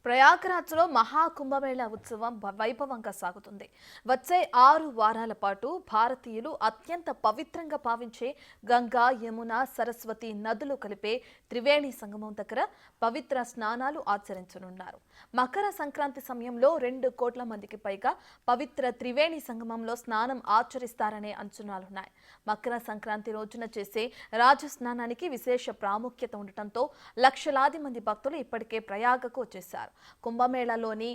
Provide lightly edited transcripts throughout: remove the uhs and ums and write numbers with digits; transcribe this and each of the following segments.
ప్రయాగ్రాజ్లో మహాకుంభమేళ ఉత్సవం వైభవంగా సాగుతుంది. వచ్చే 6 వారాల పాటు భారతీయులు అత్యంత పవిత్రంగా భావించే గంగా, యమున, సరస్వతి నదులు కలిపే త్రివేణి సంగమం దగ్గర పవిత్ర స్నానాలు ఆచరించనున్నారు. మకర సంక్రాంతి సమయంలో 2 కోట్ల మందికి పైగా పవిత్ర త్రివేణి సంగమంలో స్నానం ఆచరిస్తారనే అంచనాలున్నాయి. మకర సంక్రాంతి రోజున చేసే రాజస్నానానికి విశేష ప్రాముఖ్యత ఉండటంతో లక్షలాది మంది భక్తులు ఇప్పటికే ప్రయాగకు వచ్చేశారు. కుంభమేళాలోని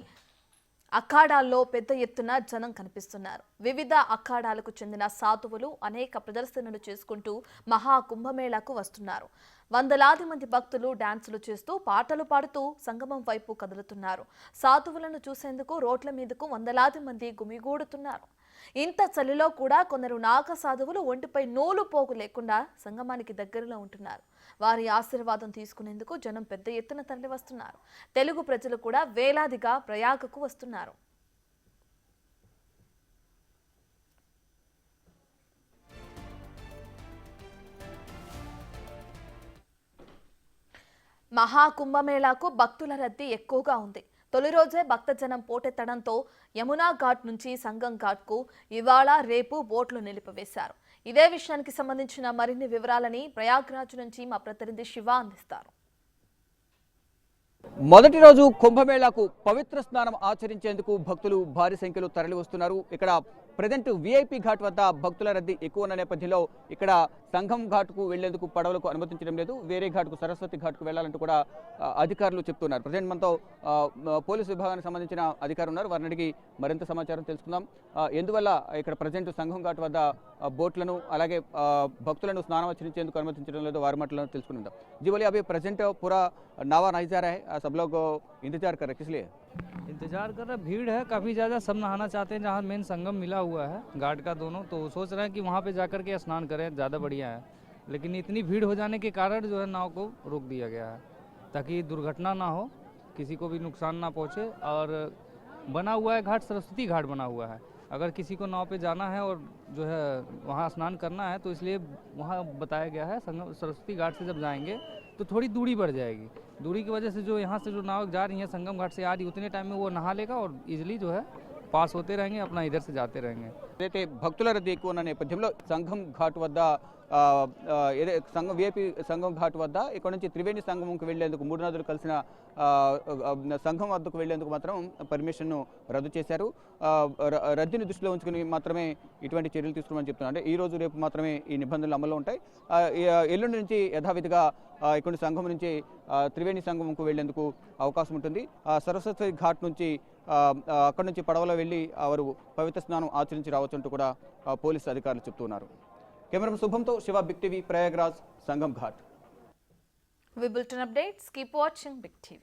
అఖాడాల్లో పెద్ద ఎత్తున జనం కనిపిస్తున్నారు. వివిధ అఖాడాలకు చెందిన సాధువులు అనేక ప్రదర్శనలు చేసుకుంటూ మహా కుంభమేళాకు వస్తున్నారు. వందలాది మంది భక్తులు డాన్సులు చేస్తూ పాటలు పాడుతూ సంగమం వైపు కదులుతున్నారు. సాధువులను చూసేందుకు రోడ్ల మీదకు వందలాది మంది గుమిగూడుతున్నారు. ఇంత చలిలో కూడా కొందరు నాగ సాధువులు ఒంటిపై నూలు పోగు లేకుండా సంగమానికి దగ్గరలో ఉంటున్నారు. వారి ఆశీర్వాదం తీసుకునేందుకు జనం పెద్ద ఎత్తున తరలి వస్తున్నారు. తెలుగు ప్రజలు కూడా వేలాదిగా ప్రయాగకు వస్తున్నారు. మహాకుంభమేళాకు భక్తుల రద్దీ ఎక్కువగా ఉంది. తొలి రోజే భక్తజనం పోటెత్తడంతో యమునా ఘాట్ నుంచి సంగం ఘాట్కు ఇవాళ రేపు బోట్లు నిలిపివేశారు. ఇదే విషయానికి సంబంధించిన మరిన్ని వివరాలని ప్రయాగ్రాజ్ నుంచి మా ప్రతినిధి శివ అందిస్తారు. మొదటి రోజు కుంభమేళాకు పవిత్ర స్నానం ఆచరించేందుకు భక్తులు భారీ సంఖ్యలో తరలి వస్తున్నారు. ఇక్కడ ప్రజెంట్ విఐపి ఘాట్ వద్ద భక్తుల రద్దీ ఎక్కువ ఉన్న నేపథ్యంలో ఇక్కడ సంగం ఘాట్కు వెళ్లేందుకు పడవలకు అనుమతించడం లేదు. వేరే ఘాట్కు సరస్వతి ఘాట్కు వెళ్లాలంటూ కూడా అధికారులు చెప్తున్నారు. ప్రజెంట్ మనతో పోలీసు విభాగానికి సంబంధించిన అధికారులు ఉన్నారు. వారిని అడిగి మరింత సమాచారం తెలుసుకుందాం. ఎందువల్ల ఇక్కడ ప్రజెంట్ సంగం ఘాట్ వద్ద బోట్లను అలాగే భక్తులను స్నానం ఆచరించేందుకు అనుమతించడం లేదో వారి మాటలను తెలుసుకుందాం. जी बोलिए, अभी प्रेजेंट पूरा नावा नहीं जा रहा है, सब लोग इंतजार कर रहे हैं, किस लिए इंतजार कर रहे? भीड़ है काफ़ी ज़्यादा, सब नहाना चाहते हैं जहाँ मेन संगम मिला हुआ है घाट का दोनों, तो सोच रहे हैं कि वहाँ पे जाकर के स्नान करें, ज़्यादा बढ़िया है। लेकिन इतनी भीड़ हो जाने के कारण जो है नाव को रोक दिया गया है ताकि दुर्घटना ना हो, किसी को भी नुकसान ना पहुँचे। और बना हुआ है घाट सरस्वती घाट बना हुआ है, अगर किसी को नाव पे जाना है और जो है वहाँ स्नान करना है तो इसलिए वहाँ बताया गया है संगम सरस्वती घाट से जब जाएंगे तो थोड़ी दूरी बढ़ जाएगी। दूरी की वजह से जो यहाँ से जो नाव जा रही है संगम घाट से आ रही, उतने टाइम में वो नहा लेगा और इजीली जो है पास होते रहेंगे, अपना इधर से जाते रहेंगे। అయితే భక్తుల రద్దీ ఎక్కువ ఉన్న నేపథ్యంలో సంగం ఘాట్ వద్ద సంగం విఐపి సంగం ఘాట్ వద్ద ఇక్కడ నుంచి త్రివేణి సంగమంకి వెళ్లేందుకు 3 నదులు కలిసిన సంఘం వద్దకు వెళ్లేందుకు మాత్రం పర్మిషన్ను రద్దు చేశారు. రద్దీని దృష్టిలో ఉంచుకుని మాత్రమే ఇటువంటి చర్యలు తీసుకోమని చెప్తున్నారు. అంటే ఈ రోజు రేపు మాత్రమే ఈ నిబంధనలు అమల్లో ఉంటాయి. ఎల్లుండి నుంచి యథావిధిగా ఇక్కడ సంఘం నుంచి త్రివేణి సంగమంకు వెళ్లేందుకు అవకాశం ఉంటుంది. సరస్వతి ఘాట్ నుంచి అక్కడి నుంచి పడవలో వెళ్ళి వారు పవిత్ర స్నానం ఆచరించి రావచ్చంటూ కూడా పోలీసు అధికారులు చెప్తున్నారు. కెమెరామెన్ శుభంతో Shiva, big TV, Prayagraj, Sangam Ghat. We built an updates. Keep watching Big TV.